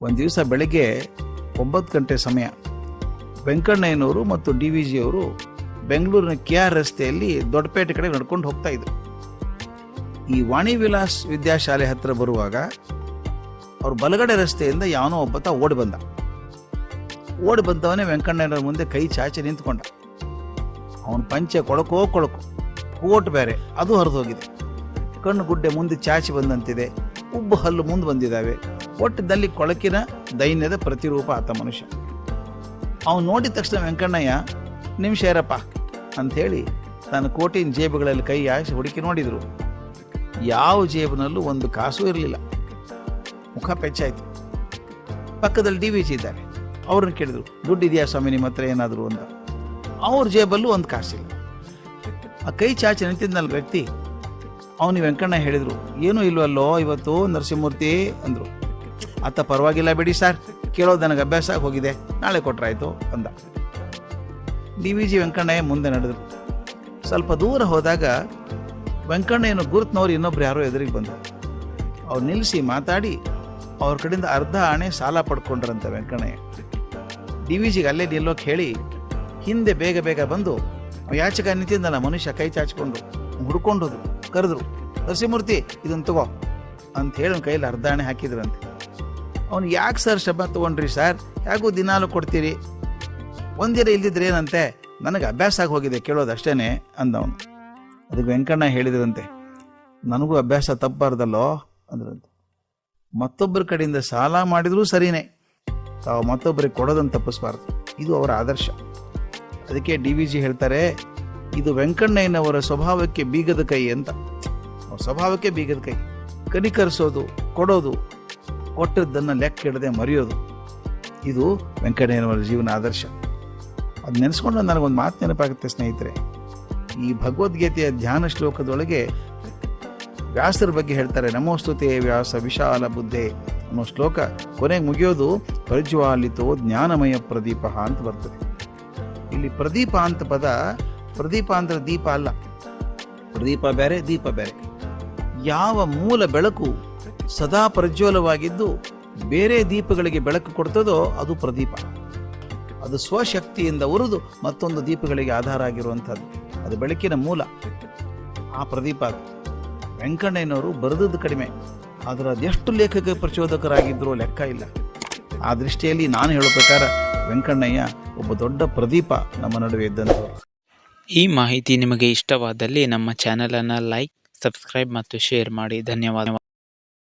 ಒಂದು ದಿವಸ ಬೆಳಗ್ಗೆ 9 ಗಂಟೆ ಸಮಯ ವೆಂಕಣ್ಣಯ್ಯನವರು ಮತ್ತು DVG ಅವರು ಬೆಂಗಳೂರಿನ KR ರಸ್ತೆಯಲ್ಲಿ ದೊಡ್ಡಪೇಟೆ ಕಡೆ ನಡ್ಕೊಂಡು ಹೋಗ್ತಾ ಇದ್ರು. ಈ ವಾಣಿ ವಿಲಾಸ್ ವಿದ್ಯಾಶಾಲೆ ಹತ್ರ ಬರುವಾಗ ಅವ್ರ ಬಲಗಡೆ ರಸ್ತೆಯಿಂದ ಯಾವನೋ ಒಬ್ಬತ ಓಡಿ ಬಂದವನೇ ವೆಂಕಣ್ಣಯ್ಯನವ್ರ ಮುಂದೆ ಕೈ ಚಾಚಿ ನಿಂತ್ಕೊಂಡ. ಅವನ ಪಂಚೆ ಕೊಳಕೋ ಕೋಟ್ ಬೇರೆ, ಅದು ಹರಿದೋಗಿದೆ. ಕಣ್ಣು ಗುಡ್ಡೆ ಮುಂದೆ ಚಾಚಿ ಬಂದಂತಿದೆ, ಉಬ್ಬು ಹಲ್ಲು ಮುಂದೆ ಬಂದಿದ್ದಾವೆ. ಒಟ್ಟಿನಲ್ಲಿ ಕೊಳಕಿನ ದೈನ್ಯದ ಪ್ರತಿರೂಪ ಆತ ಮನುಷ್ಯ. ಅವನು ನೋಡಿದ ತಕ್ಷಣ ವೆಂಕಣ್ಣಯ್ಯ ನಿಮಿಷ ಇರಪ್ಪ ಅಂಥೇಳಿ ತನ್ನ ಕೋಟಿನ ಜೇಬುಗಳಲ್ಲಿ ಕೈ ಹಾಕಿ ಹುಡುಕಿ ನೋಡಿದರು. ಯಾವ ಜೇಬಿನಲ್ಲೂ ಒಂದು ಕಾಸು ಇರಲಿಲ್ಲ. ಮುಖ ಪೆಚ್ಚಾಯಿತು. ಪಕ್ಕದಲ್ಲಿ DVG ಇದ್ದಾರೆ. ಅವ್ರನ್ನ ಕೇಳಿದ್ರು, ದುಡ್ಡಿದೆಯಾ ಸ್ವಾಮಿ ನಿಮ್ಮ ಹತ್ರ ಏನಾದರೂ ಅಂತ. ಅವ್ರ ಜೇಬಲ್ಲೂ ಒಂದು ಕಾಸಿಲ್ಲ. ಆ ಕೈ ಚಾಚಿ ನಿಂತಿದ್ನಲ್ಲ ವ್ಯಕ್ತಿ, ಅವನಿಗೆ ವೆಂಕಣ್ಣ ಹೇಳಿದರು, ಏನೂ ಇಲ್ವಲ್ಲೋ ಇವತ್ತು ನರಸಿಂಹಮೂರ್ತಿ ಅಂದರು. ಆತ ಪರವಾಗಿಲ್ಲ ಬಿಡಿ ಸರ್, ಕೇಳೋದು ನನಗೆ ಅಭ್ಯಾಸ ಆಗಿ ಹೋಗಿದೆ, ನಾಳೆ ಕೊಟ್ರಾಯ್ತು ಅಂದ. DVG ವೆಂಕಣ್ಣಯ್ಯ ಮುಂದೆ ನಡೆದರು. ಸ್ವಲ್ಪ ದೂರ ಹೋದಾಗ ವೆಂಕಣ್ಣಯ್ಯನ ಗುರುತ್ನವ್ರು ಇನ್ನೊಬ್ರು ಯಾರೋ ಎದುರಿಗೆ ಬಂದರು. ಅವ್ರು ನಿಲ್ಲಿಸಿ ಮಾತಾಡಿ ಅವ್ರ ಕಡೆಯಿಂದ ಅರ್ಧ ಆಣೆ ಸಾಲ ಪಡ್ಕೊಂಡ್ರಂತ ವೆಂಕಣ್ಣಯ್ಯ. DVGಗೆ ಅಲ್ಲೇ ನಿಲ್ಲೋಕೆ ಹೇಳಿ ಹಿಂದೆ ಬೇಗ ಬಂದು ಯಾಚಕ ನಿಂತಿದ್ದಲ್ಲ ಮನುಷ್ಯ ಕೈ ಚಾಚಿಕೊಂಡು ಹುಡ್ಕೊಂಡು ಹೋದ್ರು. ಕರೆದ್ರು, ನರಸಿಂಹಮೂರ್ತಿ ಇದನ್ನು ತಗೋ ಅಂತ ಹೇಳಿ ಅವ್ನ ಕೈಯಲ್ಲಿ ಅರ್ಧ ಆಣೆ ಹಾಕಿದ್ರಂತೆ. ಅವನು ಯಾಕೆ ಸರ್ ಶಬ್ದ ತೊಗೊಂಡ್ರಿ ಸರ್, ಯಾಕೋ ದಿನಾಲು ಕೊಡ್ತೀರಿ, ಒಂದಿನ ಇಲ್ದಿದ್ರೆ ಏನಂತೆ, ನನಗೆ ಅಭ್ಯಾಸ ಆಗಿ ಹೋಗಿದೆ ಕೇಳೋದು ಅಷ್ಟೇನೆ ಅಂದವನು. ಅದಕ್ಕೆ ವೆಂಕಣ್ಣ ಹೇಳಿದ್ರಂತೆ, ನನಗೂ ಅಭ್ಯಾಸ ತಪ್ಪಬಾರ್ದಲ್ಲೋ ಅಂದ್ರಂತೆ. ಮತ್ತೊಬ್ಬರ ಕಡೆಯಿಂದ ಸಾಲ ಮಾಡಿದ್ರೂ ಸರಿನೇ, ತಾವು ಮತ್ತೊಬ್ಬರಿಗೆ ಕೊಡೋದನ್ನು ತಪ್ಪಿಸ್ಬಾರ್ದು. ಇದು ಅವರ ಆದರ್ಶ. ಅದಕ್ಕೆ DVG ಹೇಳ್ತಾರೆ, ಇದು ವೆಂಕಣ್ಣಯ್ಯನವರ ಸ್ವಭಾವಕ್ಕೆ ಬೀಗದ ಕೈ ಅಂತ. ಅವ್ರ ಸ್ವಭಾವಕ್ಕೆ ಬೀಗದ ಕೈ. ಕನಿಕರಿಸೋದು, ಕೊಡೋದು, ಕೊಟ್ಟದ್ದನ್ನು ಲೆಕ್ಕ ಹಿಡದೆ ಮರೆಯೋದು, ಇದು ವೆಂಕಣ್ಣಯ್ಯನವರ ಜೀವನ ಆದರ್ಶ. ಅದು ನೆನೆಸ್ಕೊಂಡು ನನಗೊಂದು ಮಾತು ನೆನಪಾಗುತ್ತೆ ಸ್ನೇಹಿತರೆ. ಈ ಭಗವದ್ಗೀತೆಯ ಧ್ಯಾನ ಶ್ಲೋಕದೊಳಗೆ ವ್ಯಾಸರ ಬಗ್ಗೆ ಹೇಳ್ತಾರೆ, ನಮೋಸ್ತುತೆ ವ್ಯಾಸ ವಿಶಾಲ ಬುದ್ಧೆ ಅನ್ನೋ ಶ್ಲೋಕ ಕೊನೆಗೆ ಮುಗಿಯೋದು ಪ್ರಜ್ವಾಲಿತೋ ಜ್ಞಾನಮಯ ಪ್ರದೀಪ ಅಂತ ಬರ್ತದೆ. ಇಲ್ಲಿ ಪ್ರದೀಪ ಅಂತ ಪದ, ಪ್ರದೀಪ ಅಂದ್ರೆ ದೀಪ ಅಲ್ಲ, ಪ್ರದೀಪ ಬೇರೆ ದೀಪ ಬೇರೆ. ಯಾವ ಮೂಲ ಬೆಳಕು ಸದಾ ಪ್ರಜ್ವಲವಾಗಿದ್ದು ಬೇರೆ ದೀಪಗಳಿಗೆ ಬೆಳಕು ಕೊಡ್ತದೋ ಅದು ಪ್ರದೀಪ. ಅದು ಸ್ವಶಕ್ತಿಯಿಂದ ಉರಿದು ಮತ್ತೊಂದು ದೀಪಗಳಿಗೆ ಆಧಾರ ಆಗಿರುವಂಥದ್ದು. ಅದು ಬೆಳಕಿನ ಮೂಲ, ಆ ಪ್ರದೀಪ. ಅದು ವೆಂಕಣ್ಣಯ್ಯನವರು ಬರೆದದ್ದು ಕಡಿಮೆ, ಆದರೆ ಅದೆಷ್ಟು ಲೇಖಕ ಪ್ರಚೋದಕರಾಗಿದ್ದರೂ ಲೆಕ್ಕ ಇಲ್ಲ. ಆ ದೃಷ್ಟಿಯಲ್ಲಿ ನಾನು ಹೇಳೋ ಪ್ರಕಾರ ವೆಂಕಣ್ಣಯ್ಯ ಒಬ್ಬ ದೊಡ್ಡ ಪ್ರದೀಪ ನಮ್ಮ ನಡುವೆ ಇದ್ದಂಥವ್ರು. ಈ ಮಾಹಿತಿ ನಿಮಗೆ ಇಷ್ಟವಾದಲ್ಲಿ ನಮ್ಮ ಚಾನಲನ್ನು ಲೈಕ್, ಸಬ್ಸ್ಕ್ರೈಬ್ ಮತ್ತು ಶೇರ್ ಮಾಡಿ. ಧನ್ಯವಾದ.